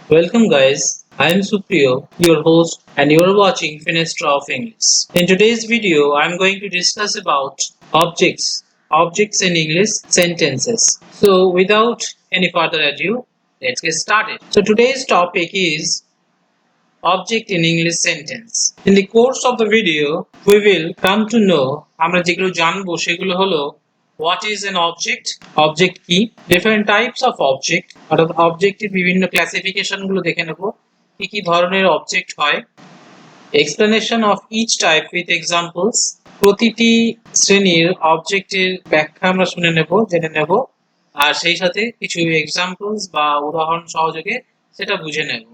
Welcome guys, I am Supriyo, your host and you are watching Finestra of English. In today's video, I am going to discuss about objects in English sentences. So without any further ado, let's get started. So today's topic is object in English sentence. In the course of the video, we will come to know আমরা যেগুলো জানবো সেগুলো হলো what is an object কি, different types of object অর্থাৎ অবজেক্টের বিভিন্ন classification গুলো দেখে নেব, কি কি ধরনের অবজেক্ট হয়, explanation of each type with examples, প্রতিটি শ্রেণীর অবজেক্টের ব্যাখ্যা আমরা শুনে নেব, জেনে নেব, আর সেই সাথে কিছু এক্সাম্পলস বা উদাহরণ সহযোগে সেটা বুঝে নেব।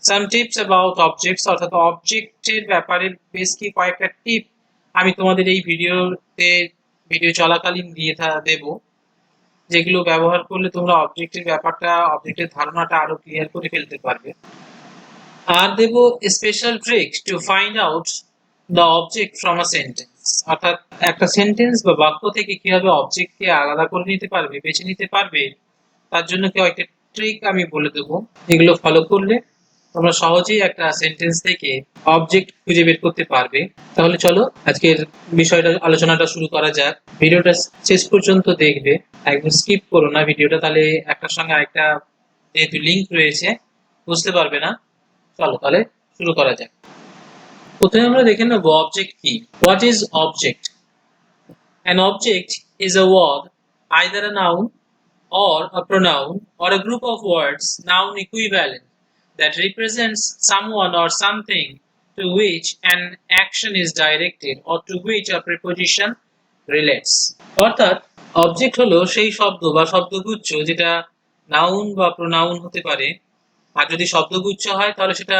সাম টিপস অ্যাবাউট অবজেক্টস অর্থাৎ অবজেক্টের ব্যাপারে বেশ কি কয়েকটা টিপ আমি তোমাদের এই ভিডিও চলাকালীন দিয়ে দেব, যেগুলো ব্যবহার করলে তোমরা অবজেক্টের ধারণাটা আরো ক্লিয়ার করে ফেলতে পারবে। আর দেব special trick to find out the object from a sentence, অর্থাৎ একটা সেন্টেন্স বা বাক্য থেকে কিভাবে অবজেক্টকে আলাদা করে নিতে পারবে, বেছে নিতে পারবে, তার জন্য কয়েকটা ট্রিক আমি বলে দেবো। এগুলো ফলো করলে তোমরা সহজেই একটা সেন্টেন্স থেকে অবজেক্ট খুঁজে বের করতে পারবে। তাহলে চলো আজকের আলোচনাটা শুরু করা যাক। ভিডিওটা শেষ পর্যন্ত দেখবে, একদম স্কিপ করো না ভিডিওটা, তাহলে একটার সঙ্গে আরেকটা যেহেতু লিংক রয়েছে বুঝতে পারবে না। চলো তাহলে শুরু করা যাক। প্রথমে আমরা দেখে নেব অবজেক্ট কি। What is object? An object is a word, either a noun or a pronoun or a group of words, noun equivalent, that represents someone or something to which an action is directed or to which a preposition relates. অর্থাৎ object হলো সেই শব্দ বা শব্দগুচ্ছ যেটা noun বা pronoun হতে পারে, আর যদি শব্দগুচ্ছ হয় তাহলে সেটা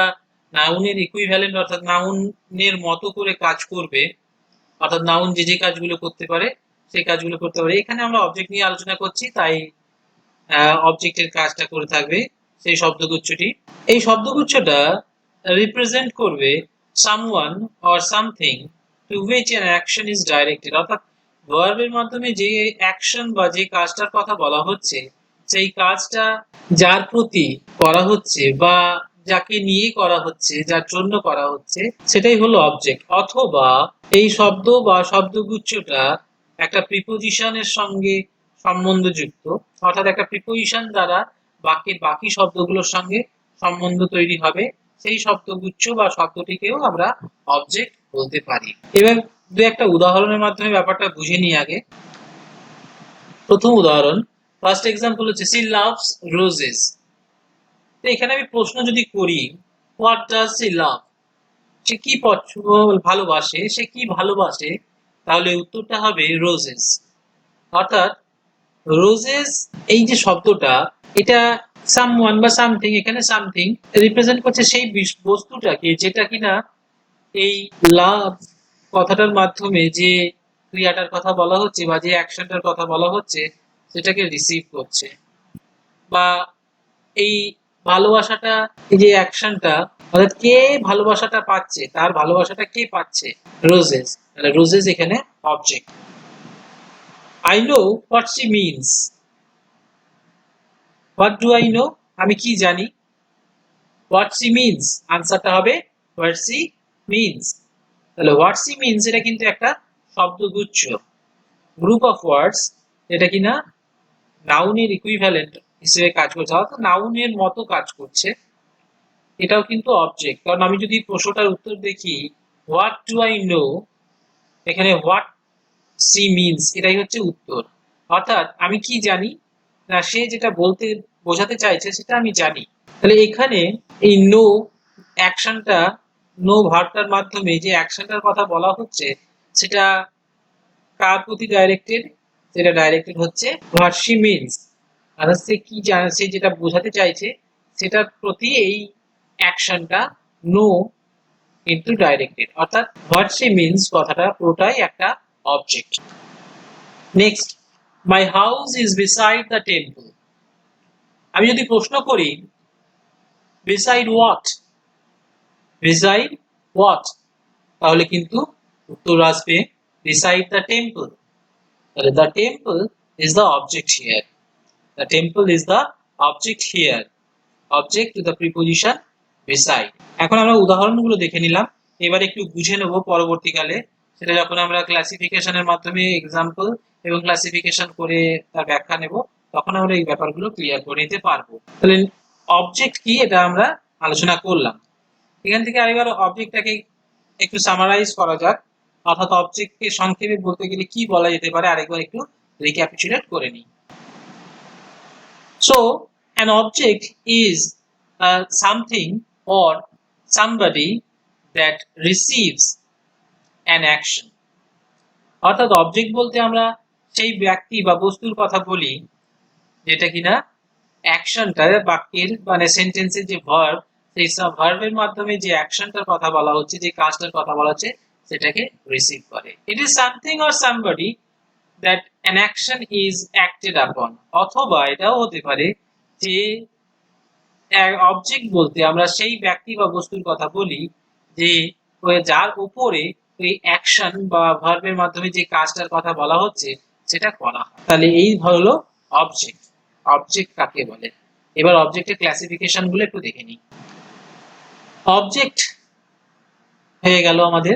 নাউনের ইকুইভ্যালেন্ট অর্থাৎ নাউনের মতো করে কাজ করবে, অর্থাৎ নাউন যে যে কাজগুলো করতে পারে সেই কাজগুলো করতে পারে। এখানে আমরা অবজেক্ট নিয়ে আলোচনা করছি, তাই অবজেক্টের কাজটা করে থাকবে সেই শব্দগুচ্ছটি। এই শব্দগুচ্ছটা রিপ্রেজেন্ট করবে someone or something to which an action is directed, অর্থাৎ ভার্বের মাধ্যমে যে অ্যাকশন বা যে কাজটার কথা বলা হচ্ছে সেই কাজটা যার প্রতি করা হচ্ছে বা যাকে নিয়ে করা হচ্ছে, যার জন্য করা হচ্ছে, সেটাই হলো অবজেক্ট। অথবা এই শব্দ বা শব্দগুচ্ছটা একটা প্রিপোজিশনের সঙ্গে সম্বন্ধযুক্ত, অর্থাৎ একটা প্রিপোজিশন দ্বারা বাক্যের বাকি শব্দগুলোর সঙ্গে সম্বন্ধ তৈরি হবে, সেই শব্দগুচ্ছ বা শব্দটিকেও আমরা অবজেক্ট বলতে পারি। এবার দু একটা উদাহরণের মাধ্যমে ব্যাপারটা বুঝে নিই আগে। প্রথম উদাহরণ, ফার্স্ট এক্সাম্পল হচ্ছে সি লাভস রোজেস। তো এখানে আমি প্রশ্ন যদি করি হোয়াট ডাজ সি লাভ, সে কি ভালোবাসে, সে কি ভালোবাসে, তাহলে উত্তরটা হবে রোজেস। অর্থাৎ রোজেস এই যে শব্দটা, এটা সামওয়ান বা সামথিং, এখানে সামথিং রিপ্রেজেন্ট করছে সেই বস্তুটাকে যেটা কিনা এই লাভ কথাটার মাধ্যমে যে ক্রিয়াটার কথা বলা হচ্ছে বা যে অ্যাকশনটার কথা বলা হচ্ছে সেটাকে রিসিভ করছে, বা এই ভালোবাসাটা, এই যে অ্যাকশনটা, অর্থাৎ কে ভালোবাসাটা পাচ্ছে, তার ভালোবাসাটা কে পাচ্ছে, রোজেস। তাহলে রোজেস এখানে object. I know what she means. What do I know? আমি কি জানি। What she means, আনসারটা হবে what she means। তাহলে what she means এটা কিন্তু একটা শব্দগুচ্ছ, গ্রুপ অফ ওয়ার্ডস, এটা কিনা নাউনের ইকুইভ্যালেন্ট হিসেবে কাজ করছে, অর্থাৎ নাউনের মতো কাজ করছে, এটাও কিন্তু অবজেক্ট। কারণ আমি যদি প্রশ্নটার উত্তর দেখি হোয়াট ডু আই নো, এখানে হোয়াট সি মিনস এটাই হচ্ছে উত্তর, অর্থাৎ আমি কি জানি, না সে যেটা বোঝাতে চাইছে সেটা আমি জানি। তাহলে এখানে এই নো অ্যাকশনটা, নো ভার্বটার মাধ্যমে যে অ্যাকশনটার কথা বলা হচ্ছে সেটা কার প্রতি ডাইরেক্টেড, সেটা ডাইরেক্টেড হচ্ছে হোয়াট শি মিনস, অর্থাৎ সে যেটা বোঝাতে চাইছে সেটার প্রতি এই অ্যাকশনটা নো কিন্তু ডাইরেক্টেড, অর্থাৎ হোয়াট শি মিনস কথাটা পুরোটাই একটা object. Next, my house is beside the temple. আমি যদি প্রশ্ন করি বিসাইড হোয়াট, বিসাইড হোয়াট, তাহলে কিন্তু উত্তর আসবে beside the temple. The temple is the object here. The temple is the object here. Object to the preposition beside. এখন আমরা উদাহরণগুলো দেখে নিলাম, এবার একটু বুঝে নেব পরবর্তীকালে, সেটা যখন আমরা ক্লাসিফিকেশনের মাধ্যমে এক্সাম্পল এবং ক্লাসিফিকেশন করে তার ব্যাখ্যা নেব, তখন আমরা এই ব্যাপারগুলো ক্লিয়ার করে নিতে পারবো। তাহলে অবজেক্ট কি এটা আমরা আলোচনা করলাম। এখান থেকে আরেকবার অবজেক্টটাকে একটু সামারাইজ করা যাক, অর্থাৎ অবজেক্টকে সংক্ষেপে বলতে গেলে কি বলা যেতে পারে আরেকবার একটু রিক্যাপিচুলেট করে নিই। So an object is something or somebody that receives an action. অর্থাৎ অবজেক্ট বলতে আমরা সেই ব্যক্তি বা বস্তুর কথা বলি যেটা কিনা অ্যাকশনটা বাক্যের মানে সেন্টেন্সের যে ভার্ব, সেই ভার্বের মাধ্যমে যে অ্যাকশনটার কথা বলা হচ্ছে, যে কাজটার কথা বলা হচ্ছে, সেটাকে রিসিভ করে। It is something or somebody that an action is acted আপন। অথবা এটাও হতে পারে যে অবজেক্ট বলতে আমরা সেই ব্যক্তি বা বস্তুর কথা বলি যে যার উপরে ওই অ্যাকশন বা ভার্বের মাধ্যমে যে কাজটার কথা বলা হচ্ছে সেটা করা হয়। তাহলে এই হলো অবজেক্ট। অবজেক্ট কাকে বলে? এবার অবজেক্টের ক্লাসিফিকেশন গুলো একটু দেখে নিই। অবজেক্ট হয়ে গেল আমাদের,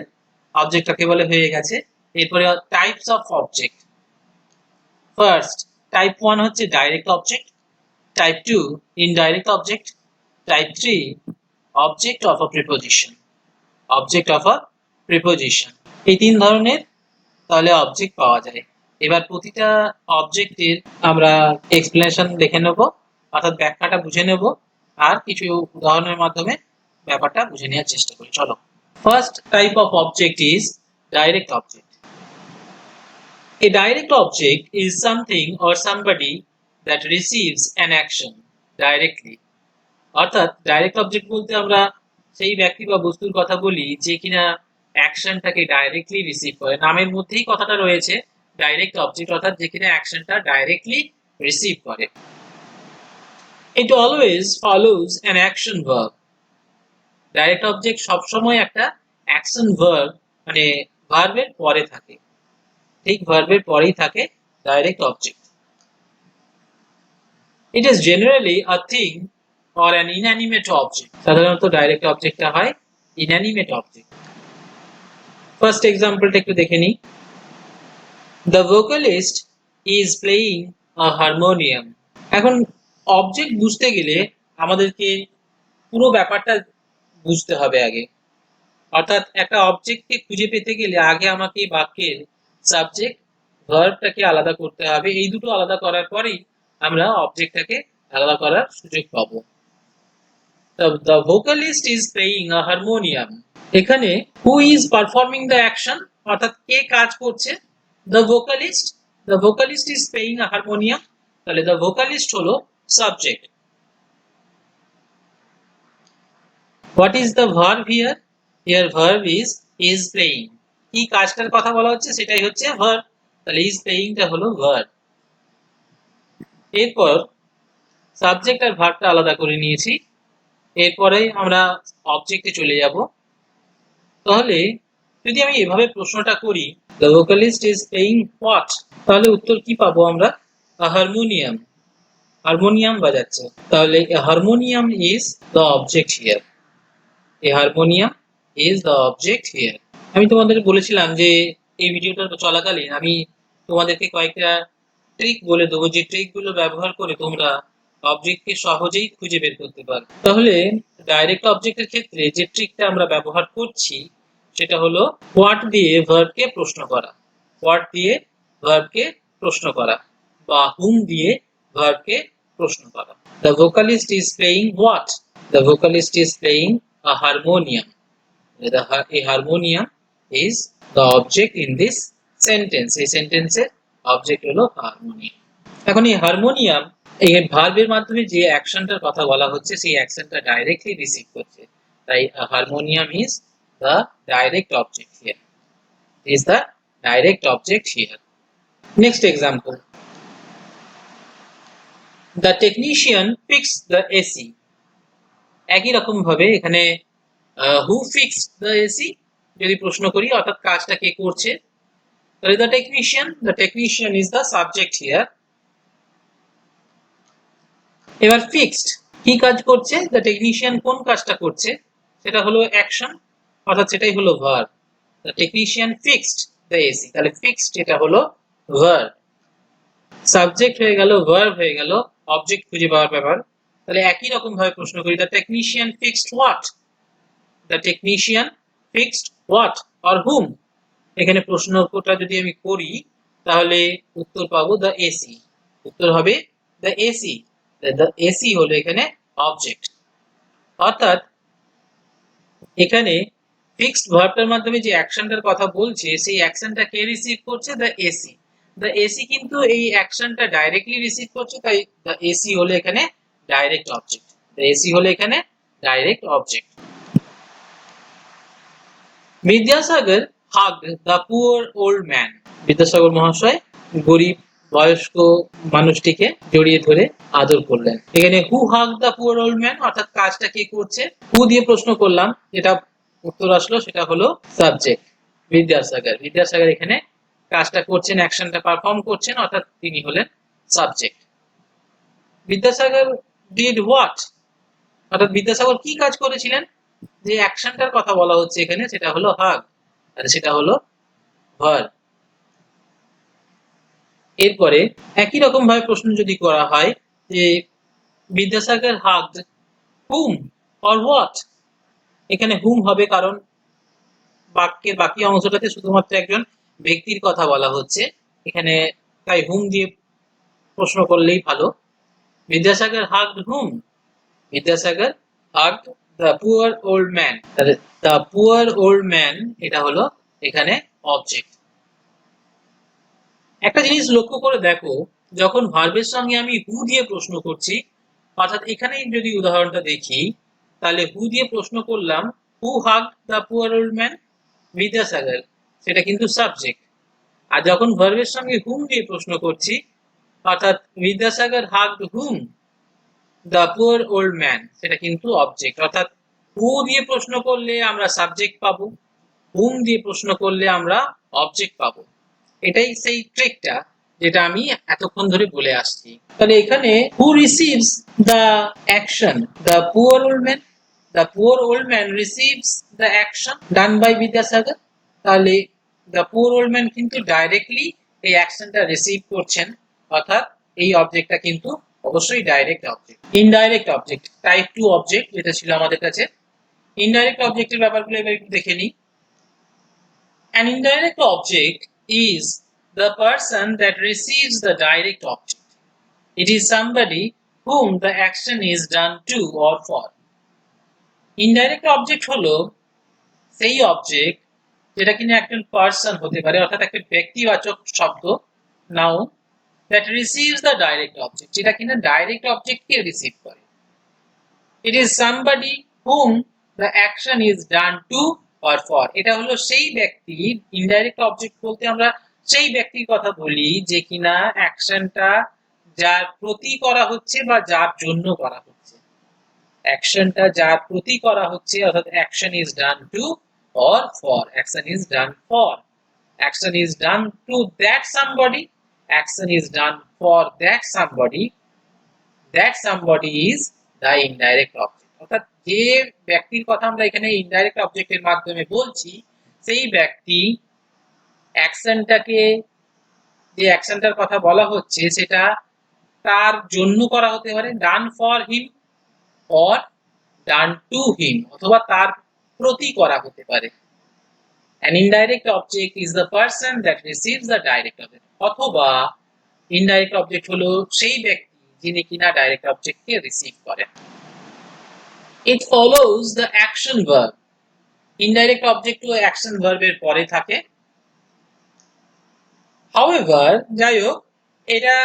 অবজেক্ট কাকে বলে হয়ে গেছে। এরপরে types of object. First type 1 হচ্ছে direct object, type 2 indirect object, type 3 object of a preposition. Object of a preposition, এই তিন ধরনের তাহলে অবজেক্ট পাওয়া যায়। এবার প্রতিটা অবজেক্টের আমরা এক্সপ্লেনেশন দেখে নেব, অর্থাৎ ব্যাখ্যাটা বুঝে নেব, আর কিছু উদাহরণের মাধ্যমে ব্যাপারটা বুঝে নেওয়ার চেষ্টা করি। চলো, first type of object is direct object. A direct object is something or somebody that receives an action directly. অর্থাৎ ডাইরেক্ট অবজেক্ট বলতে আমরা সেই ব্যক্তি বা বস্তুর কথা বলি যে কিনা অ্যাকশনটাকে ডাইরেক্টলি রিসিভ করে। নামের মধ্যেই কথাটা রয়েছে ডাইরেক্ট অবজেক্ট, অর্থাৎ যে কিনা অ্যাকশনটা ডাইরেক্টলি রিসিভ করে। It always follows an action verb. Direct object সবসময় একটা অ্যাকশন ভার্ব মানে ভার্বের পরে থাকে, ঠিক ভার্বের পরেই থাকে direct object. It is generally a thing or an inanimate object. সাধারণত ডাইরেক্ট অবজেক্টটা হয় ইনঅ্যানিমেট অবজেক্ট। ফার্স্ট এক্সাম্পলটা একটু দেখে নিই। The vocalist is playing a harmonium. এখন অবজেক্ট বুঝতে গেলে আমাদেরকে পুরো ব্যাপারটা বুঝতে হবে আগে, অর্থাৎ একটা অবজেক্টকে খুঁজে পেতে গেলে আগে আমাকে বাক্যের সাবজেক্ট ভার্বটাকে আলাদা করতে হবে। এই দুটো আলাদা করার পরেই আমরা অবজেক্টটাকে আলাদা করার সুযোগ পাবো। The vocalist is playing a harmonium. এখানে who is performing the action, অর্থাৎ কে কাজ করছে? The vocalist. The vocalist is playing a harmonium. তাহলে the vocalist হলো subject. What is the verb here? Here verb is playing. কি কাজটার কথা বলা হচ্ছে সেটাই হচ্ছে verb, তাহলে is playingটা হলো verb। এরপর সাবজেক্ট আর ভার্বটা আলাদা করে নিয়েছি, এরপরে আমরা অবজেক্টে চলে যাব। তাহলে যদি আমি এভাবে প্রশ্নটা করি, the vocalist is playing what, তাহলে উত্তর কি পাবো আমরা? a harmonium, হারমোনিয়াম বাজাচ্ছে। তাহলে a harmonium is the object here. A harmonium is the object here. আমি তোমাদের বলেছিলাম যে এই ভিডিওটা চলাকালীন আমি তোমাদেরকে কয়েকটা ট্রিক বলে দেবো, যে ট্রিকগুলো ব্যবহার করে তোমরা অবজেক্টকে সহজেই খুঁজে বের করতে পারো। তাহলে ডাইরেক্ট অবজেক্টের ক্ষেত্রে যে ট্রিকটা আমরা ব্যবহার করছি সেটা হলো হোয়াট দিয়ে ভার্বকে প্রশ্ন করা, হোয়াট দিয়ে ভার্বকে প্রশ্ন করা, বা হুম দিয়ে ভার্বকে প্রশ্ন করা। The vocalist is playing what? The vocalist is playing a harmonium. A harmonium is the object in this sentence. এই সেন্টেন্সের অবজেক্ট হলো হারমোনিয়াম। এখন এই হারমোনিয়াম এই ভার্বের মাধ্যমে যে অ্যাকশনটার কথা বলা হচ্ছে সেই অ্যাকশনটা ডাইরেক্টলি রিসিভ করছে, তাই harmonium is the direct object here. Is the direct object here. Next example. The technician fixed the AC. একই রকম ভাবে এখানে who fixed the AC যদি প্রশ্ন করি, অর্থাৎ কাজটা কে করছে, তাহলে the technician is the subject here. এবার ফিক্সড কি কাজ করছে, দ্য টেকনিশিয়ান কোন কাজটা করছে, সেটা হলো অ্যাকশন, অর্থাৎ সেটাই হলো verb. The technician fixed the AC, তাহলে ফিক্সড এটা হলো ভার্ব। সাবজেক্ট হয়ে গেল, ভার্ব হয়ে গেল, অবজেক্ট খুঁজে পাওয়ার ব্যাপার। তাহলে একই রকম ভাবে প্রশ্ন করি, the technician fixed what, the technician fixed what or whom. এখানে প্রশ্নটা যদি আমি করি তাহলে উত্তর পাবো দ্য এসি, উত্তর হবে দ্য এসি। দ্য এসি হলো এখানে অবজেক্ট, অর্থাৎ এখানে ফিক্সড ভার্বটার মাধ্যমে যে অ্যাকশনটার কথা বলছে সেই অ্যাকশনটা কে রিসিভ করছে, দ্য এসি। দ্য এসি কিন্তু এই অ্যাকশনটা ডাইরেক্টলি রিসিভ করছে, তাই দ্য এসি হলো এখানে ডাইরেক্ট অবজেক্ট। দ্য এসি হলো এখানে direct object. Vidyasagar hugged the poor old man. Vidyasagar মহাশয় গরিব বয়স্ক মানুষটিকে জড়িয়ে ধরে আদর করলেন। এখানে হু hug the poor old man, অর্থাৎ কাজটা কে করছে, হু দিয়ে প্রশ্ন করলাম, যেটা উত্তর আসলো সেটা হলো সাবজেক্ট বিদ্যাসাগর। বিদ্যাসাগর এখানে কাজটা করছেন, অ্যাকশনটা পারফর্ম করছেন, অর্থাৎ তিনি হলেন সাবজেক্ট। বিদ্যাসাগর ডিড হোয়াট, অর্থাৎ বিদ্যাসাগর কি কাজ করেছিলেন, যে অ্যাকশনটার কথা বলা হচ্ছে এখানে সেটা হলো হাগ, আর সেটা হলো ভার্ব। এরপরে একই রকম ভাবে প্রশ্ন যদি করা হয় যে Vidyasagar hugged hmm or what, এখানে হুম হবে কারণ বাক্যের বাকি অংশটাতে শুধুমাত্র একজন ব্যক্তির কথা বলা হচ্ছে এখানে, তাই হুম দিয়ে প্রশ্ন করলেই ভালো। Vidyasagar hugged hmm, Vidyasagar hugged the poor old man, তাহলে দ্য পুয়ার ওল্ড ম্যান এটা হলো এখানে অবজেক্ট। একটা জিনিস লক্ষ্য করে দেখো, যখন ভার্বের সঙ্গে আমি হু দিয়ে প্রশ্ন করছি, অর্থাৎ এখানে যদি উদাহরণটা দেখি তাহলে হু দিয়ে প্রশ্ন করলাম, who hug the poor old man, Vidyasagar, সেটা কিন্তু সাবজেক্ট। আর যখন ভার্বের সঙ্গে হুম দিয়ে প্রশ্ন করছি, অর্থাৎ Vidyasagar hugged hmm the poor old man, সেটা কিন্তু অবজেক্ট। অর্থাৎ হু দিয়ে প্রশ্ন করলে আমরা সাবজেক্ট পাবো, হুম দিয়ে প্রশ্ন করলে আমরা অবজেক্ট পাবো। এটাই সেই ট্রিকটা যেটা আমি এতক্ষণ ধরে বলে আসছি। তাহলে এখানে who receives the action, the poor old man, the poor old man receives the action done by Vidyasagar. তাহলে দ্য পুয়ার ওল্ড ম্যান কিন্তু ডাইরেক্টলি এই অ্যাকশনটা রিসিভ করছেন, অর্থাৎ এই অবজেক্টটা কিন্তু অবশ্যই direct object. Indirect object, type 2 object যেটা ছিল আমাদের কাছে। ইনডাইরেক্ট অবজেক্টের ব্যাপারগুলো এবার একটু দেখে নিই। An indirect object is the person that receives the direct object. It is somebody whom the action is done to or for. Indirect object হলো সেই অবজেক্ট যেটা কিনা একজন পার্সন হতে পারে, অর্থাৎ একটা ব্যক্তিবাচক শব্দ, noun, that receives the direct object, যেটা কিনা ডাইরেক্ট অবজেক্টকে রিসিভ করে। It is somebody whom the action is done to or for. এটা হলো সেই ব্যক্তি, ইনডাইরেক্ট অবজেক্ট বলতে আমরা সেই ব্যক্তির কথা বলি যে কিনা অ্যাকশনটা যার প্রতি করা হচ্ছে বা যার জন্য করা হচ্ছে। অ্যাকশনটা যার প্রতি করা হচ্ছে, অর্থাৎ action is done to or for, action is done for, action is done to that somebody, action is done for that somebody, that somebody is the indirect object. অর্থাৎ যে ব্যক্তির কথা আমরা এখানে ইনডাইরেক্ট অবজেক্টের মাধ্যমে বলছি সেই ব্যক্তি অ্যাকশনটাকে, যে অ্যাকশনটার কথা বলা হচ্ছে সেটা তার জন্য করা হতে পারে, done for him or done to him, অথবা তার প্রতি করা হতে পারে। An indirect object is the person that receives the direct object, অথবা ইনডাইরেক্ট অবজেক্ট হলো সেই ব্যক্তি যিনি কিনা ডাইরেক্ট অবজেক্টকে রিসিভ করেন। It follows the action verb. Indirect object ও অ্যাকশন ভার্বের পরে থাকে। However, যাই হোক, এটা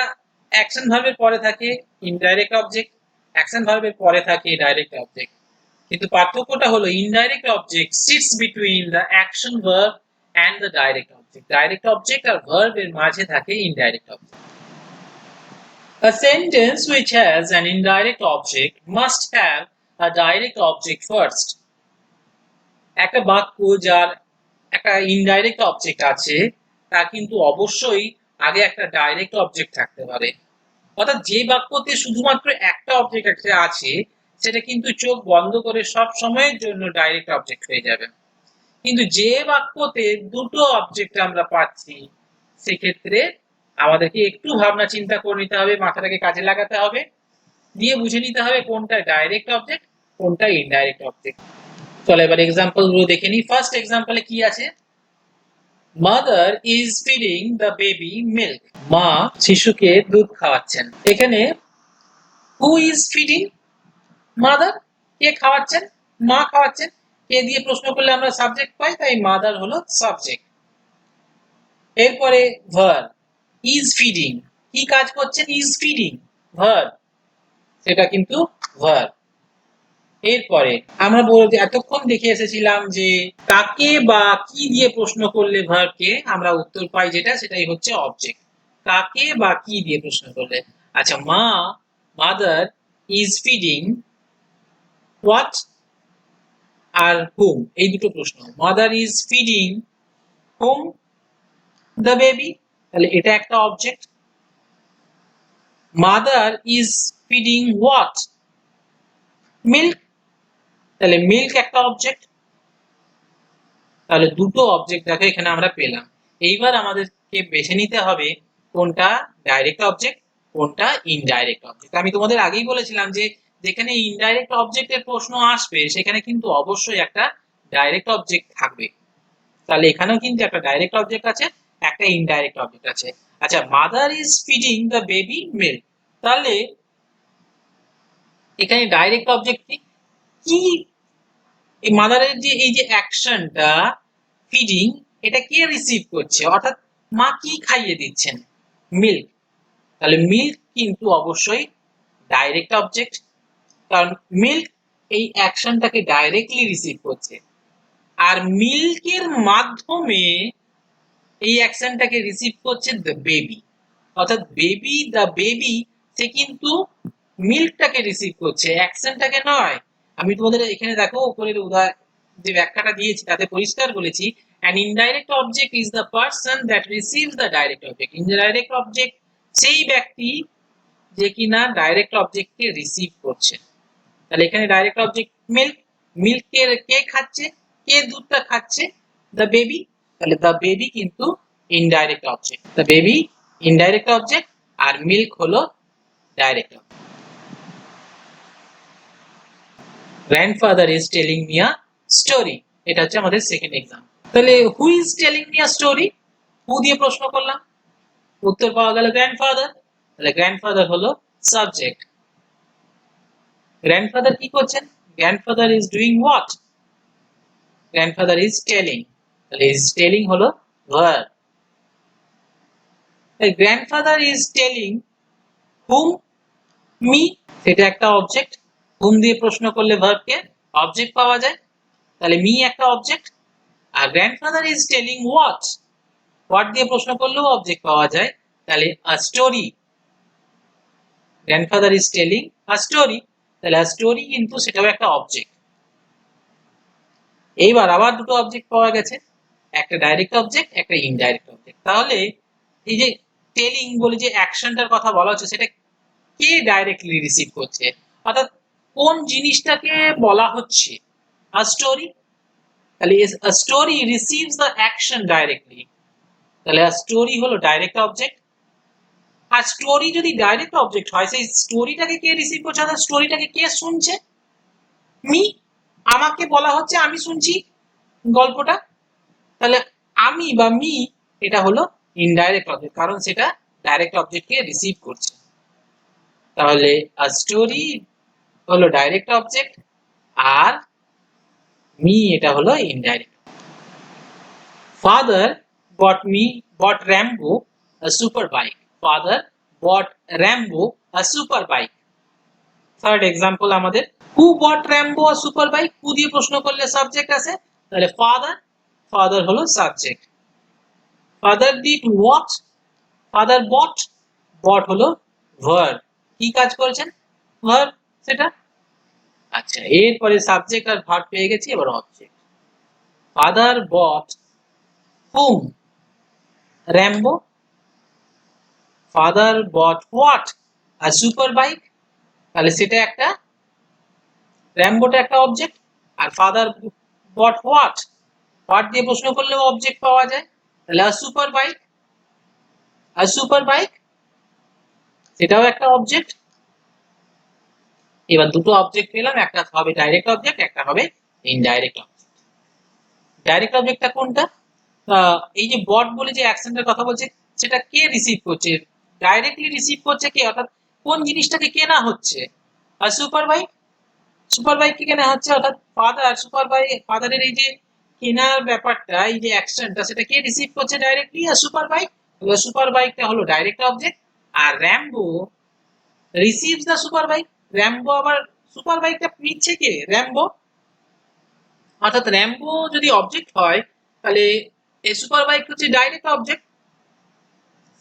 অ্যাকশন ভার্বের পরে থাকে ইনডাইরেক্ট অবজেক্ট, অ্যাকশন ভার্বের পরে থাকে ডাইরেক্ট অবজেক্ট। কিন্তু পার্থক্যটা হলো indirect object sits between the action verb and the direct object. Direct object আর ভার্বের মাঝে থাকে indirect object. A sentence which has an indirect object must have a direct object first. একটা বাক্য যার একটা ইনডাইরেক্ট অবজেক্ট আছে তার কিন্তু অবশ্যই আগে একটা ডাইরেক্ট অবজেক্ট থাকতে পারে। অর্থাৎ যে বাক্যতে শুধুমাত্র একটা অবজেক্ট আছে সেটা কিন্তু চোখ বন্ধ করে সব সময়ের জন্য ডাইরেক্ট অবজেক্ট হয়ে যাবে। কিন্তু যে বাক্যতে দুটো অবজেক্ট আমরা পাচ্ছি সেক্ষেত্রে আমাদেরকে একটু ভাবনা চিন্তা করে নিতে হবে, মাথাটাকে কাজে লাগাতে হবে, দিয়ে বুঝে নিতে হবে কোনটা ডাইরেক্ট অবজেক্ট কোনটা ইনডাইরেক্ট অবজেক্ট। চলো এবার এক্সাম্পল গুলো দেখে নিই। ফার্স্ট এক্সাম্পলে কি আছে, mother is feeding the baby milk. মা শিশুকে দুধ খাওয়াচ্ছেন। এখানে হু ইজ ফিডিং? মাদার। কে খাওয়াচ্ছেন? মা খাওয়াচ্ছেন। কে দিয়ে প্রশ্ন করলে আমরা সাবজেক্ট পাই, তাই মাদার হলো সাবজেক্ট। এরপরে ভার্ব, ইজ ফিডিং। কি কাজ করছেন? ইজ ফিডিং, ভার্ব, সেটা কিন্তু ভার্ব। এরপরে আমরা এতক্ষণ দেখে এসেছিলাম যে কাকে বা কি দিয়ে প্রশ্ন করলে ভার্বকে আমরা উত্তর পাই যেটা, সেটাই হচ্ছে অবজেক্ট। কাকে বা কি দিয়ে প্রশ্ন করলে। আচ্ছা, মাদার ইজ ফিডিং হোয়াট আর হুম, এই দুটো প্রশ্ন। Mother is feeding whom? The baby, তাহলে এটা একটা object. Mother is feeding what? Milk, তাহলে মিল্ক একটা অবজেক্ট। তাহলে দুটো অবজেক্ট দেখো এখানে আমরা পেলাম। এইবার আমাদেরকে বেছে নিতে হবে কোনটা ডাইরেক্ট অবজেক্ট কোনটা ইনডাইরেক্ট অবজেক্ট। আমি তোমাদের আগেই বলেছিলাম যে যেখানে ইনডাইরেক্ট অবজেক্টের প্রশ্ন আসবে সেখানে কিন্তু অবশ্যই একটা ডাইরেক্ট অবজেক্ট থাকবে। তাহলে এখানেও কিন্তু একটা ডাইরেক্ট অবজেক্ট আছে, একটা ইনডাইরেক্ট অবজেক্ট আছে। আচ্ছা, mother is feeding the baby milk, তাহলে এখানে ডাইরেক্ট অবজেক্ট কি? এই মাদারের যে এই যে অ্যাকশনটা ফিডিং, এটা কে রিসিভ করছে? অর্থাৎ মা কি খাইয়ে দিচ্ছেন? মিল্ক। তাহলে মিল্ক কিন্তু অবশ্যই ডাইরেক্ট অবজেক্ট, কারণ মিল্ক এই অ্যাকশনটাকে ডাইরেক্টলি রিসিভ করছে। আর মিল্কের মাধ্যমে এই অ্যাকশনটাকে রিসিভ করছে দ্য বেবি। অর্থাৎ দ্য বেবি সে কিন্তু মিল্কটাকে রিসিভ করছে, অ্যাকশনটাকে নয়। আমি তোমাদের এখানে দেখো উপরের যে ব্যাখ্যাটা দিয়েছি তাতে পরিষ্কার বলেছি, an indirect object is the person that receives the direct object. Indirect object সেই ব্যক্তি যে কিনা ডাইরেক্ট অবজেক্টকে রিসিভ করছে। তাহলে এখানে ডাইরেক্ট অবজেক্ট মিল্ক, মিল্কের কে খাচ্ছে? কে দুধটা খাচ্ছে? The baby. তাহলে দ্য বেবি কিন্তু indirect object, the baby indirect object আর মিল্ক হলো direct object. Grandfather is telling me a story, এটা হচ্ছে আমাদের সেকেন্ড এক্সাম্পল। তাহলে who is telling me a story? Who দিয়ে প্রশ্ন করলাম, উত্তর পাওয়া গেল গ্র্যান্ডফাদার। তাহলে গ্র্যান্ডফাদার হলো সাবজেক্ট। গ্র্যান্ডফাদার কি করছেন? Grandfather is doing what? Grandfather is telling, তাহলে ইজ টেলিং হলো verb. Grandfather is telling hmm? Me, সেটা একটা অবজেক্ট। হুম দিয়ে প্রশ্ন করলে ভার্বকে অবজেক্ট পাওয়া যায়, তাহলে মি একটা অবজেক্ট। আর grandfather is telling what? What দিয়ে প্রশ্ন করলেও অবজেক্ট পাওয়া যায়, তাহলে a story. Grandfather is telling a story, তাহলে আ স্টোরি কিন্তু সেটাও একটা অবজেক্ট। এইবার আবার দুটো অবজেক্ট পাওয়া গেছে, একটা ডাইরেক্ট অবজেক্ট একটা ইনডাইরেক্ট অবজেক্ট। তাহলে এই যে টেলিং বলে যে অ্যাকশনটার কথা বলা হচ্ছে সেটা কে ডাইরেক্টলি রিসিভ করছে? অর্থাৎ কোন জিনিসটাকে বলা হচ্ছে? A story. তাহলে a story receives the action directly, তাহলে আ স্টোরি হলো ডাইরেক্ট অবজেক্ট। আর স্টোরি যদি ডাইরেক্ট অবজেক্ট হয় সেই স্টোরিটাকে কে রিসিভ করছে? অর্থাৎ স্টোরিটাকে কে শুনছে? মি। আমাকে বলা হচ্ছে, আমি শুনছি গল্পটা, তাহলে আমি বা মি এটা হলো ইনডাইরেক্ট অবজেক্ট, কারণ সেটা ডাইরেক্ট অবজেক্টকে রিসিভ করছে। তাহলে আ স্টোরি হলো ডাইরেক্ট অবজেক্ট আর মি এটা হলো indirect. Father bought Rambo a super bike. Father bought Rambo a super bike. Third example আমাদের, হু বট র্যাম্বো আ সুপার বাইক? হু দিয়ে প্রশ্ন করলে সাবজেক্ট আছে, তাহলে ফাদার হলো subject. Father did what? Father বট হলো ভার্ব। কি কাজ করেছেন? ভার্ব সেটা। আচ্ছা, এরপরে সাবজেক্ট আর ভার্ব পেয়ে গেছি, এবার object. Father bought hmm? Rambo. Father bought what, a super bike, তাহলে সেটা একটা, র্যাম্বোটা একটা অবজেক্ট। আর ফাদার বট হোয়াট, হোয়াট দিয়ে প্রশ্ন করলেও অবজেক্ট পাওয়া যায়, তাহলে a super bike, a super bike সেটাও একটা অবজেক্ট। এবার দুটো অবজেক্ট পেলাম, একটা হবে ডাইরেক্ট অবজেক্ট, একটা হবে ইনডাইরেক্ট অবজেক্ট। ডাইরেক্ট অবজেক্টটা কোনটা? এই যে বট বলে যে অ্যাকশনটার কথা বলছে, সেটা কে রিসিভ করছে? ডাইরেক্টলি রিসিভ করছে কে, অর্থাৎ কোন জিনিসটাকে কেনা হচ্ছে? আর সুপার বাইক, সুপার বাইক কে কেনা হচ্ছে, অর্থাৎ ফাদার, সুপার বাইক ফাদারের এই যে কেনার ব্যাপারটা, এই যে অ্যাকশনটা, সেটা কে রিসিভ করছে ডাইরেক্টলি? আর সুপার বাইক। সুপার বাইকটা হলো ডাইরেক্ট অবজেক্ট। আর Rambo receives the super bike, Rambo আবার সুপার বাইকটা নিচ্ছে কে? র্যাম্বো। অর্থাৎ র্যাম্বো যদি অবজেক্ট হয়, তাহলে এই সুপার বাইক হচ্ছে ডাইরেক্ট অবজেক্ট,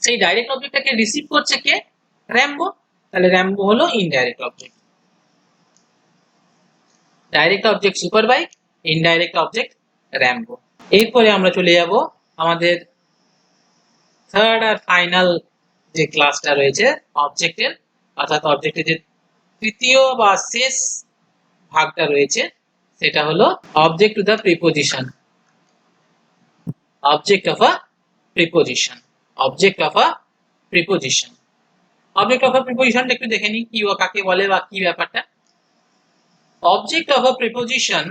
সেই ডাইরেক্ট অবজেক্টটাকে রিসিভ করছে কে? র্যাম্বো। তাহলে র্যাম্বো হলো indirect object. Direct object super bike, indirect object Rambo. এরপরে আমরা চলে যাব আমাদের থার্ড আর ফাইনাল যে ক্লাসটা রয়েছে অবজেক্টের, অর্থাৎ অবজেক্টের যে তৃতীয় বা শেষ ভাগটা রয়েছে, সেটা হলো object to the preposition. Object of a preposition, object of a preposition. Object of a প্রিপোজিশনটা একটু দেখে নিই কি কাকে বলে বা কি ব্যাপারটা। Object of a preposition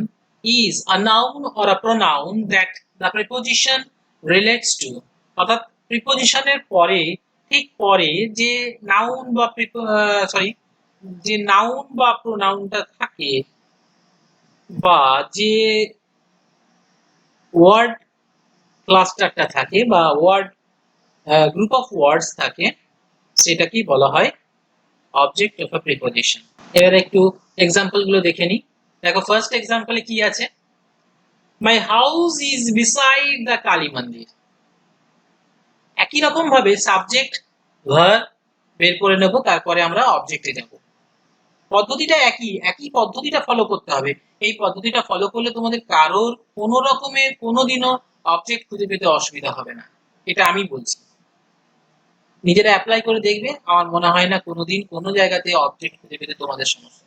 is a noun or a pronoun that the preposition relates to. অর্থাৎ প্রিপোজিশনের পরে, ঠিক পরে যে নাউন বা যে নাউন বা প্রোনাউনটা থাকে, বা যে ওয়ার্ড ক্লাস্টারটা থাকে বা ওয়ার্ড গ্রুপ অফ ওয়ার্ডস থাকে, সেটাকেই বলা হয় অবজেক্ট অফ আ প্রিপোজিশন। এবার একটু এক্সাম্পল গুলো দেখে নিই। দেখো ফার্স্ট এক্সাম্পলে কি আছে, my house is beside the Kali মন্দির। একই রকম ভাবে সাবজেক্ট ভার্ব বের করে নেব, তারপরে আমরা অবজেক্টে যাব। পদ্ধতিটা একই পদ্ধতিটা ফলো করতে হবে। এই পদ্ধতিটা ফলো করলে তোমাদের কারোর কোনো রকমের কোনোদিনও অবজেক্ট খুঁজে পেতে অসুবিধা হবে না, এটা আমি বলছি। নিজেরা অ্যাপ্লাই করে দেখবে, আমার মনে হয় না কোনোদিন কোনো জায়গাতে অবজেক্ট খুঁজে পেতে তোমাদের সমস্যা।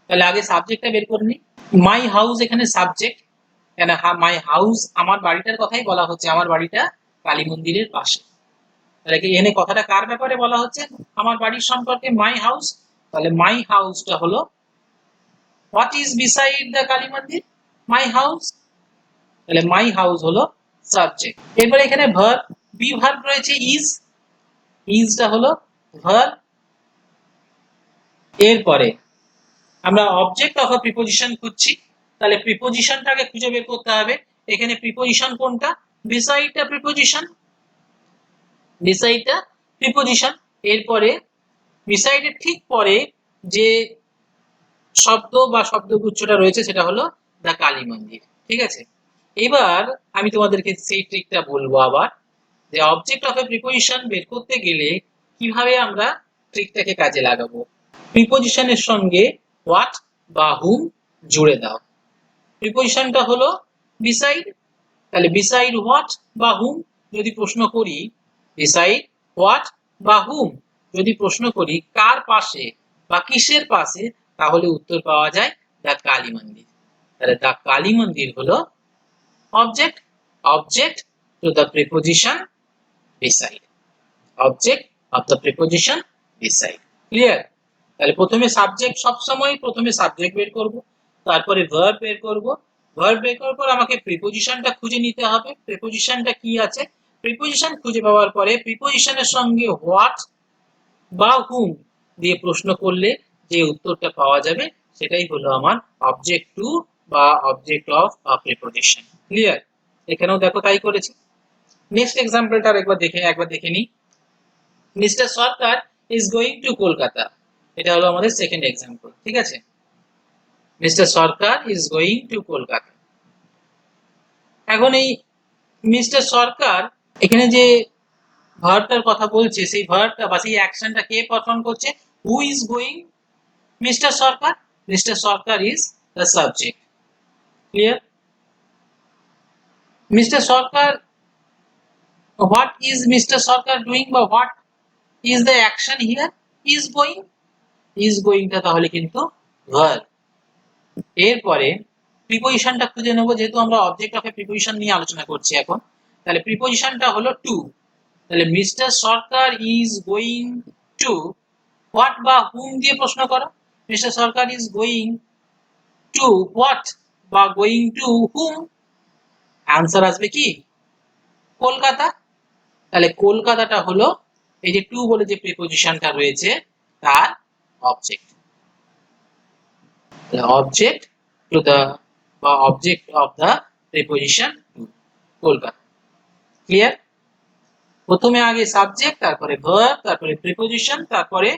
তাহলে আগে সাবজেক্টটা বের করে নিই। মাই হাউস এখানে সাবজেক্ট, কেন মাই হাউস আমার বাড়িটার কথাই বলা হচ্ছে, আমার বাড়িটা কালী মন্দিরের পাশে। তাহলে কি এখানে কথাটা কার ব্যাপারে বলা হচ্ছে? আমার বাড়ির সম্পর্কে, মাই হাউস। তাহলে মাই হাউসটা হলো what is beside the Kali mandir? My house. তাহলে মাই হাউস হলো সাবজেক্ট। এরপরে এখানে ভার্ব, বি ভার্ব রয়েছে ইজ, ইজটা হলো ভার্ব। এরপরে আমরা অবজেক্ট অফ আ প্রিপোজিশন খুঁজছি, তাহলে প্রিপোজিশনটাকে খুঁজে বের করতে হবে। এখানে প্রিপোজিশন কোনটা? বিসাইডটা প্রিপোজিশন, বিসাইডটা প্রিপোজিশন। এরপরে বিসাইডের ঠিক পরে যে শব্দ বা শব্দগুচ্ছটা রয়েছে সেটা হলো দ্য কালী মন্দির। ঠিক আছে, এবার আমি তোমাদেরকে সেই ট্রিকটা বলবো আবার, যে অবজেক্ট অফ এ প্রিপোজিশন বের করতে গেলে কিভাবে আমরা ট্রিকটাকে কাজে লাগাবো। প্রিপোজিশনের সঙ্গে হোয়াট বা হুম জুড়ে দাও। প্রিপোজিশনটা হলো বিসাইড, তাহলে বিসাইড হোয়াট বা হুম যদি প্রশ্ন করি, বিসাইড হোয়াট বা হুম যদি প্রশ্ন করি কার পাশে বা কিসের পাশে, তাহলে উত্তর পাওয়া যায় দ্য কালী মন্দির। তাহলে দ্য কালী মন্দির হলো object, object to the preposition beside, object of the preposition beside. Clear? তাহলে প্রথমে সাবজেক্ট, সবসময় প্রথমে সাবজেক্ট বের করব, তারপরে ভার্ব বের করব, ভার্ব বের করার পর আমাকে প্রিপোজিশনটা খুঁজে নিতে হবে, প্রিপোজিশনটা কি আছে। প্রিপোজিশন খুঁজে পাওয়ার পরে প্রিপোজিশনের সঙ্গে হোয়াট বা হুম দিয়ে প্রশ্ন করলে যে উত্তরটা পাওয়া যাবে সেটাই হলো আমার অবজেক্ট টু বা object of a preposition. Clear? এখানেও দেখো তাই করেছি। নেক্সট এক্সাম্পলটা একবার দেখে নিই। Mister Sarkar is going to Kolkata, এটা হলো আমাদের সেকেন্ড এক্সাম্পল। ঠিক আছে, mister Sarkar is going to Kolkata. এখন এই মিস্টার সরকার, এখানে যে ভার্বটার কথা বলছে, সেই ভার্বটা বা সেই অ্যাকশনটা কে পারফর্ম করছে? Who is going? Mister Sarkar. Mister Sarkar is the subject. Clear? Mister Sarkar What is Mr. Sarkar doing বা what is the action here? Is going, is going টা তাহলে কিন্তু verb। এরপরে প্রিপজিশনটা খুঁজে নেব, যেহেতু আমরা অবজেক্ট অফ এ প্রিপজিশন নিয়ে আলোচনা করছি এখন। তাহলে প্রিপজিশনটা হলো টু। তাহলে mister Sarkar is going to what বা হুম দিয়ে প্রশ্ন করো। Mister Sarkar is going to what বা গোয়িং টু হুম, অ্যান্সার আসবে কি কলকাতা। তাহলে কলকাতাটা হলো এই যে টু বলে যে প্রিপজিশনটা রয়েছে তার object. The object to the object of the preposition to Kolkata. Clear? প্রথমে আগে সাবজেক্ট, তারপরে ভার্ব, তারপরে প্রিপজিশন, তারপরে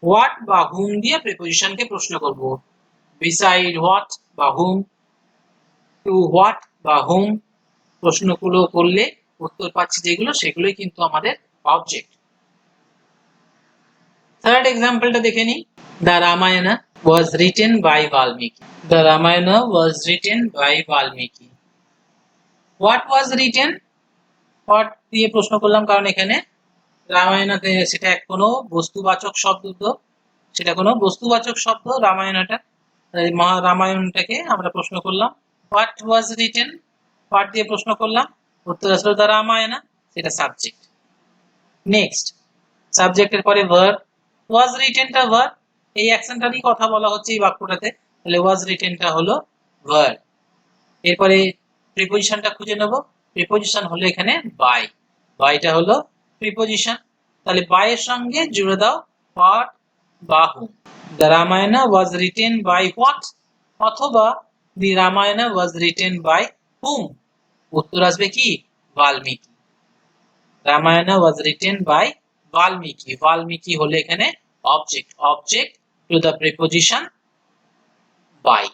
হোয়াট বা হুম দিয়ে প্রিপজিশনকে প্রশ্ন করব। বিসাইড হোয়াট বা হুম, টু হোয়াট বা হুম প্রশ্নগুলো করলে উত্তর পাচ্ছি যেগুলো, সেগুলোই কিন্তু আমাদের অবজেক্ট। থার্ড এক্সাম্পলটা দেখে নিই। The Ramayana was written by Valmiki. The Ramayana was written by Valmiki. What was written? What দিয়ে প্রশ্ন করলাম, কারণ এখানে রামায়ণতে সেটা কোনো বস্তুবাচক শব্দ, তো সেটা কোনো বস্তুবাচক শব্দ রামায়ণটা, রামায়ণটাকে আমরা প্রশ্ন করলাম হোয়াট ওয়াজ রিটেন, হোয়াট দিয়ে প্রশ্ন করলাম, উত্তর আসলো দ্য রামায়ণা, সেটা সাবজেক্ট। নেক্সট সাবজেক্টের পরে ভার্ব, ওয়াজ রিটেনটা ভার্ব, এই অ্যাকশনটা নিয়ে কথা বলা হচ্ছে এই বাক্যটাতে, তাহলে ওয়াজ রিটেনটা হলো ভার্ব। এরপরে প্রিপজিশনটা খুঁজে নেব। প্রিপজিশন হলো এখানে বাই, বাইটা হলো প্রিপজিশন। তাহলে বাই এর সঙ্গে জুড়ে দাও হোয়াট বা whom. The Ramayana was written by what, অথবা the Ramayana was written by whom, উত্তর আসবে কি Valmiki. Ramayana was written by Valmiki, Valmiki হলো এখানে object, object to the preposition by,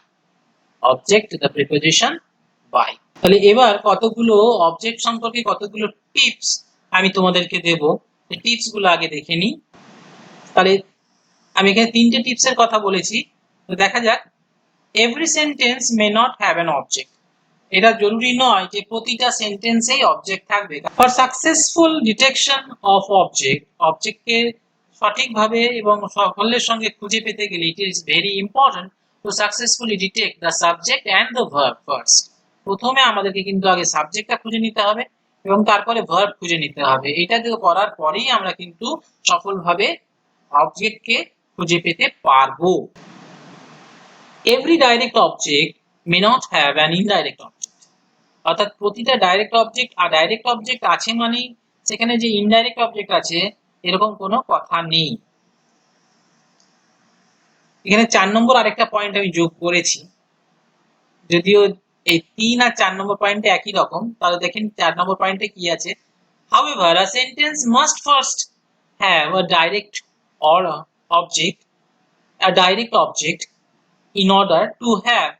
object to the preposition by. তাহলে এবার কতগুলো অবজেক্ট সম্পর্কে কতগুলো টিপস আমি তোমাদেরকে দেব, এই টিপস গুলো আগে দেখে নিই। তাহলে আমি এখানে তিনটে টিপস এর কথা বলেছি, তো দেখা যাক। Every sentence may not have an object, এটা জরুরি নয় যে প্রতিটা সেন্টেন্সেই অবজেক্ট থাকবে। For successful detection of object, অবজেক্টকে সঠিকভাবে এবং সাফল্যের সঙ্গে খুঁজে পেতে গেলে it is very important to successfully detect the subject and the verb first. প্রথমে আমাদেরকে কিন্তু আগে সাবজেক্টটা খুঁজে নিতে হবে এবং তারপরে ভার্ব খুঁজে নিতে হবে। এটা করার পরেই আমরা কিন্তু সফলভাবে অবজেক্টকে খুঁজে পেতে পারবো। Every direct object May not have an indirect object, অর্থাৎ প্রতিটা ডাইরেক্ট অবজেক্ট আর ডাইরেক্ট অবজেক্ট আছে মানে সেখানে যে ইনডাইরেক্ট অবজেক্ট আছে এরকম কোনো কথা নেই। এখানে 4 নম্বর আরেকটা পয়েন্ট আমি যোগ করেছি, যদিও এই 3 আর 4 নম্বর পয়েন্টে একই রকম, তাহলে দেখেন 4 নম্বর পয়েন্টে কি আছে। However, a sentence must first have a direct or object, a direct object in order to have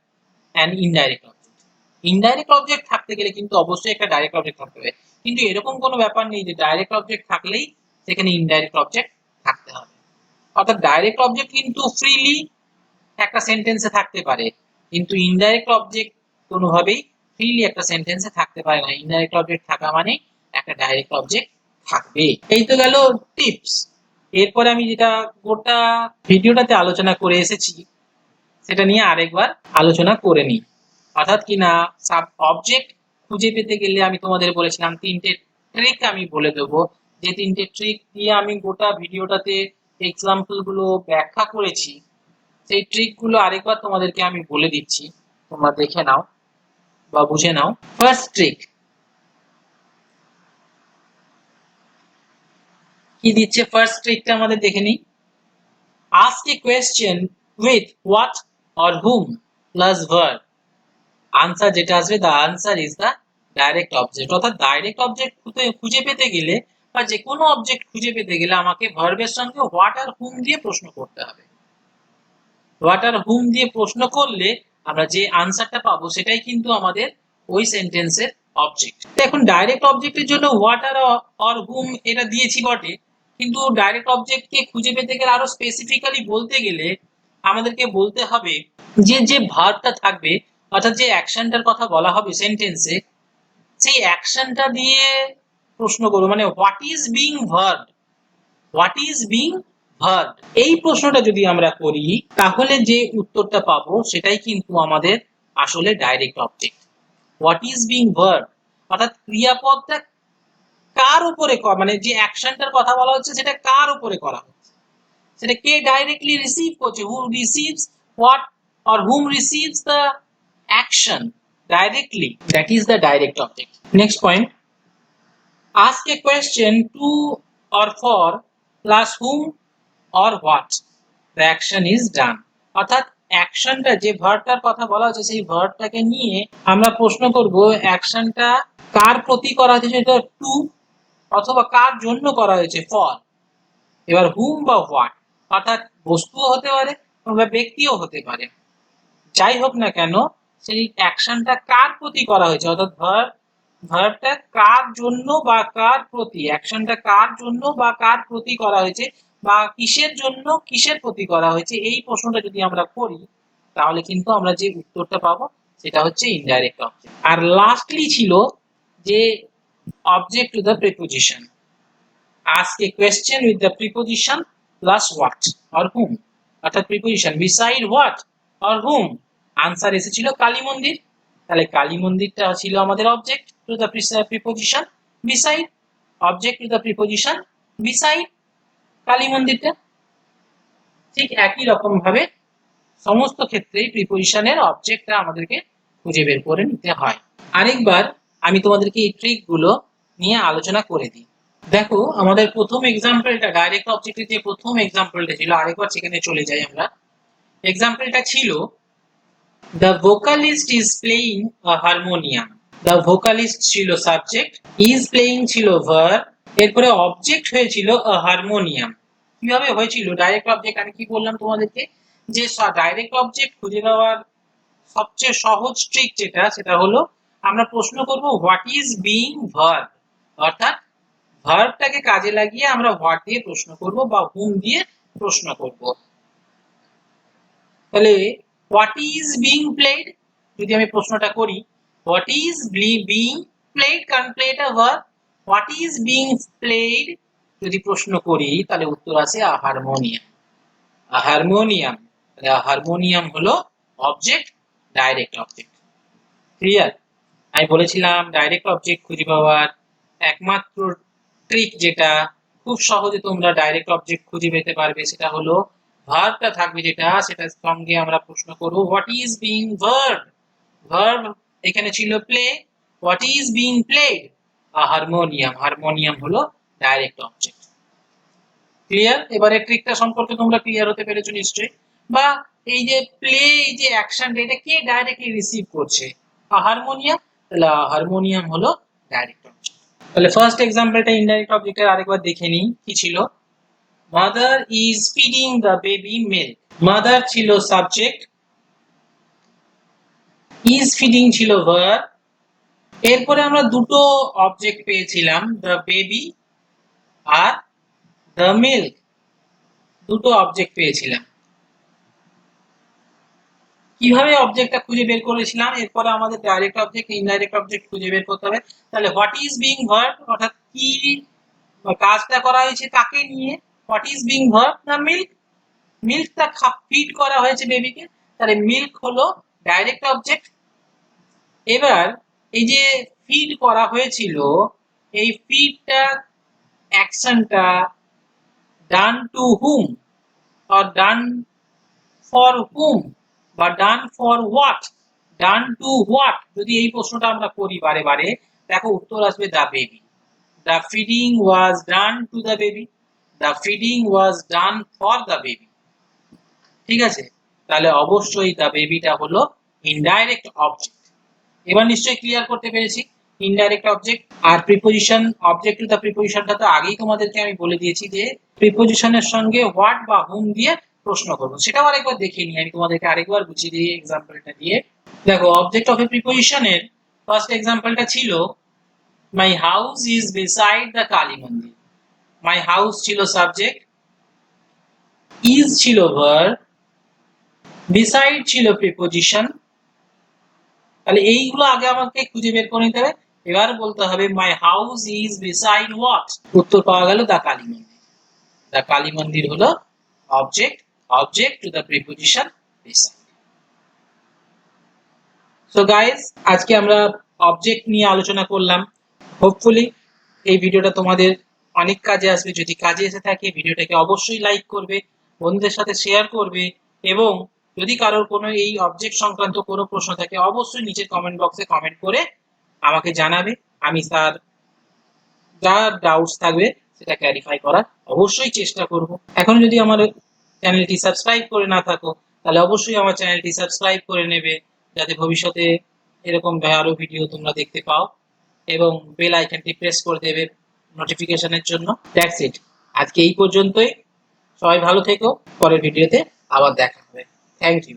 an indirect object. Indirect object থাকতে গেলে কিন্তু অবশ্যই একটা ডাইরেক্ট অবজেক্ট থাকতে হবে, কিন্তু এরকম কোনো ব্যাপার নেই যে ডাইরেক্ট অবজেক্ট থাকলেই সেখানে ইনডাইরেক্ট অবজেক্ট থাকতে হবে। অর্থাৎ ডাইরেক্ট অবজেক্ট কিন্তু ফ্রিলি একটা সেন্টেন্সে থাকতে পারে, কিন্তু ইনডাইরেক্ট অবজেক্ট কোনোভাবেই ফ্রিলি একটা সেন্টেন্সে থাকতে পারে না। ইনডাইরেক্ট অবজেক্ট থাকা মানে একটা ডাইরেক্ট অবজেক্ট থাকবে। এই তো গেল টিপস। এরপরে আমি যেটা গোটা ভিডিওটাতে আলোচনা করে এসেছি সেটা নিয়ে আরেকবার আলোচনা করে নিই। অর্থাৎ কিনা সাব অবজেক্ট খুঁজে পেতে গেলে আমি তোমাদের বলেছিলাম তিনটে ট্রিক আমি বলে দেবো, যে তিনটে ট্রিক দিয়ে আমি গোটা ভিডিওটাতে এক্সাম্পল গুলো ব্যাখ্যা করেছি, সেই ট্রিক গুলো আরেকবার তোমাদেরকে আমি বলে দিচ্ছি, তোমরা দেখে নাও বা বুঝে নাও। ফার্স্ট ট্রিক কি দিচ্ছে, ফার্স্ট ট্রিকটা আমাদের দেখে নিই। Ask a question with what or hmm plus verb, answer যেটা আসবে the answer is the direct object. অর্থাৎ ডাইরেক্ট অবজেক্ট খুঁজে পেতে গেলে বা যে কোনো অবজেক্ট খুঁজে পেতে গেলে আমাকে ভার্বের সঙ্গে হোয়াট আর হুম দিয়ে প্রশ্ন করতে হবে। হোয়াট আর হুম দিয়ে প্রশ্ন করলে আমরা যে আনসারটা পাবো সেটাই কিন্তু আমাদের ওই সেন্টেন্সের অবজেক্ট। এখন ডাইরেক্ট অবজেক্টের জন্য হোয়াট আর অর হুম এটা দিয়েছি বটে, কিন্তু ডাইরেক্ট অবজেক্টকে খুঁজে পেতে গেলে আরো স্পেসিফিক্যালি বলতে গেলে আমাদেরকে বলতে হবে যে যে ভার্বটা থাকবে, অর্থাৎ যে অ্যাকশনটার কথা বলা হবে সেন্টেন্সে, সেই অ্যাকশনটা দিয়ে প্রশ্ন করবো, মানে what is being verbed, what is being verbed, এই প্রশ্নটা যদি আমরা করি তাহলে যে উত্তরটা পাবো সেটাই কিন্তু আমাদের আসলে direct object. What is being verbed অর্থাৎ ক্রিয়াপদটা কার উপরে, মানে যে অ্যাকশনটার কথা বলা হচ্ছে সেটা কার উপরে করা হচ্ছে, সেটা কে ডাইরেক্টলি রিসিভ করছে, who receives what or whom receives the action directly, that is the direct object. Next point, ask a question to or for plus whom or what the action is done, অর্থাৎ অ্যাকশনটা যে ভার্বটার কথা বলা হচ্ছে সেই ভার্বটাকে নিয়ে আমরা প্রশ্ন করব অ্যাকশনটা কার প্রতি করা হয়েছে সেটা টু, অথবা কার জন্য করা হয়েছে ফর। এবার হুম বা হোয়াট অর্থাৎ বস্তুও হতে পারে বা ব্যক্তিও হতে পারে, যাই হোক না কেন সেই অ্যাকশনটা কার প্রতি করা হয়েছে, অর্থাৎ ভার্বটা কার জন্য বা কার প্রতি, অ্যাকশনটা কার জন্য বা কার প্রতি করা হয়েছে বা কিসের জন্য কিসের প্রতি করা হয়েছে, এই প্রশ্নটা যদি আমরা করি তাহলে কিন্তু আমরা যে উত্তরটা পাবো সেটা হচ্ছে ইনডাইরেক্ট অবজেক্ট। আর লাস্টলি ছিল যে object to the preposition, ask a question with the preposition plus what or whom, অর্থাৎ preposition beside what or whom, answer এসেছিল কালী মন্দির, তাহলে কালী মন্দিরটা ছিল আমাদের object to the preposition beside, object to the preposition beside Kali মন্দিরটা। ঠিক একই রকম ভাবে সমস্ত ক্ষেত্রেই প্রিপোজিশনের অবজেক্টটা আমাদেরকে খুঁজে বের করে নিতে হয়। আরেকবার আমি তোমাদেরকে এই ট্রিকগুলো নিয়ে আলোচনা করে দিই। দেখো আমাদের প্রথম এক্সাম্পলটা ডাইরেক্ট অবজেক্টের যে প্রথম এক্সাম্পলটা ছিল, আরেকবার সেখানে চলে যাই আমরা। এক্সাম্পলটা ছিল the vocalist is playing a harmonium, the vocalist ছিল সাবজেক্ট, ইজ প্লেইং ছিল ভার্ব, এরপরে অবজেক্ট হয়েছিল আ হারমোনিয়াম। কিভাবে হয়েছিল ডাইরেক্ট অবজেক্ট, আমি কি বললাম তোমাদেরকে যে ডাইরেক্ট অবজেক্ট খুঁজে পাওয়ার সবচেয়ে সহজ ট্রিক যেটা সেটা হলো আমরা প্রশ্ন করব হোয়াট ইজ বিং ভার্ব, অর্থাৎ ভার্বটাকে কাজে লাগিয়ে আমরা হোয়াট দিয়ে প্রশ্ন করব বা হুম দিয়ে প্রশ্ন করব। তাহলে হোয়াট ইজ বিং প্লেড, যদি আমি প্রশ্নটা করি হোয়াট ইজ বিং প্লেড, কারণ প্লেটা verb, what is being played যদি প্রশ্ন করি তাহলে উত্তর আসে আ হারমোনিয়াম, আ হারমোনিয়াম, তাহলে আ হারমোনিয়াম হলো অবজেক্ট, ডাইরেক্ট অবজেক্ট। ক্লিয়ার? আমি বলেছিলাম ডাইরেক্ট অবজেক্ট খুঁজে পাওয়ার একমাত্র ট্রিক যেটা খুব সহজে তোমরা ডাইরেক্ট অবজেক্ট খুঁজে পেতে পারবে সেটা হলো ভার্বটা থাকবে যেটা সেটার সঙ্গে আমরা প্রশ্ন করব what is being verb, verb এখানে ছিল play, what is being played, a harmonium, harmonium হলো ডাইরেক্ট অবজেক্ট। ক্লিয়ার? এবারে ট্রিকটা সম্পর্কে তোমরা ক্লিয়ার হতে পেরেছো নিশ্চয়ই। বা এই যে প্লে, এই যে অ্যাকশনটা এটা কে ডাইরেক্টলি রিসিভ করছে, আ হারমোনিয়াম, তাহলে হারমোনিয়াম হলো ডাইরেক্ট অবজেক্ট। তাহলে ফার্স্ট এক্সাম্পলটা ইনডাইরেক্ট অবজেক্টের আরেকবার দেখে নিই কি ছিল। Mother is feeding the baby milk, mother ছিল সাবজেক্ট, ইজ ফিডিং ছিল ভার্ব, এরপরে আমরা দুটো অবজেক্ট পেয়েছিলাম the baby are the milk, দুটো অবজেক্ট পেয়েছিলাম। কিভাবে অবজেক্টটা খুঁজে বের করেছিলাম, এরপরে আমাদের ডাইরেক্ট অবজেক্ট ইনডাইরেক্ট অবজেক্ট খুঁজে বের করতে হবে। তাহলে হোয়াট ইজ বিং ভার্ব অর্থাৎ কি কাজটা করা হয়েছে কাকে নিয়ে, হোয়াট ইজ বিং ভার্ব না মিল্ক, মিল্কটা ফিড করা হয়েছে বেবিকে, তাহলে মিল্ক হলো ডাইরেক্ট অবজেক্ট। এবার এই যে ফিড করা হয়েছিল এই ফিডটা অ্যাকশনটা done to whom or done for whom বা done for what, done to what, যদি এই প্রশ্নটা আমরা করি বারে বারে দেখো উত্তর আসবে the baby, the feeding was done to the baby, the feeding was done for the baby। ঠিক আছে, তাহলে অবশ্যই দা বেবিটা হলো ইনডাইরেক্ট অবজেক্ট। এবার নিশ্চয়ই ক্লিয়ার করতে পেরেছি ইনডাইরেক্ট অবজেক্ট। আর প্রিপোজিশন, অবজেক্ট টু দা প্রিপোজিশনটা তো আগেই তোমাদেরকে আমি বলে দিয়েছি যে প্রিপোজিশনের সঙ্গে হোয়াট বা হুম দিয়ে প্রশ্ন করবো, সেটাও আরেকবার দেখে নিই, আমি তোমাদেরকে আরেকবার বুঝিয়ে দিই এক্সাম্পলটা দিয়ে। দেখো অবজেক্ট অফ এ প্রিপোজিশনের ফার্স্ট এক্সাম্পলটা ছিল my house is beside the Kali mandir, my house ছিল সাবজেক্ট, ইজ ছিল ভার্ব, বিসাইড ছিল প্রিপোজিশন। তাহলে এইগুলো আগে আমাকে খুঁজে বের করে নিতে হবে এবার বলতে হবে my house is beside what. উত্তর পাওয়া গেল দা কালী মন্দির। দা কালী মন্দির হলো object to the preposition beside. So guys, আজকে আমরা অবজেক্ট নিয়ে আলোচনা করলাম। হোপফুলি এই ভিডিওটা তোমাদের অনেক কাজে আসবে। যদি কাজে এসে থাকে ভিডিওটাকে অবশ্যই লাইক করবে, বন্ধুদের সাথে শেয়ার করবে, এবং যদি কারোর কোনো এই অবজেক্ট সংক্রান্ত কোনো প্রশ্ন থাকে অবশ্যই নিচের কমেন্ট বক্সে কমেন্ট করে আমাকে জানাবে। আমি তার যা ডাউটস থাকবে সেটা ক্ল্যারিফাই করার অবশ্যই চেষ্টা করব। এখন যদি আমার চ্যানেলটি সাবস্ক্রাইব করে না থাকো তাহলে অবশ্যই আমার চ্যানেলটি সাবস্ক্রাইব করে নেবে, যাতে ভবিষ্যতে এরকম আরো ভিডিও তোমরা দেখতে পাও, এবং বেল আইকনটি প্রেস করে দেবে নোটিফিকেশনের জন্য। দ্যাটস ইট, আজকে এই পর্যন্তই। সবাই ভালো থেকো, পরের ভিডিওতে আবার দেখা হবে। Thank you.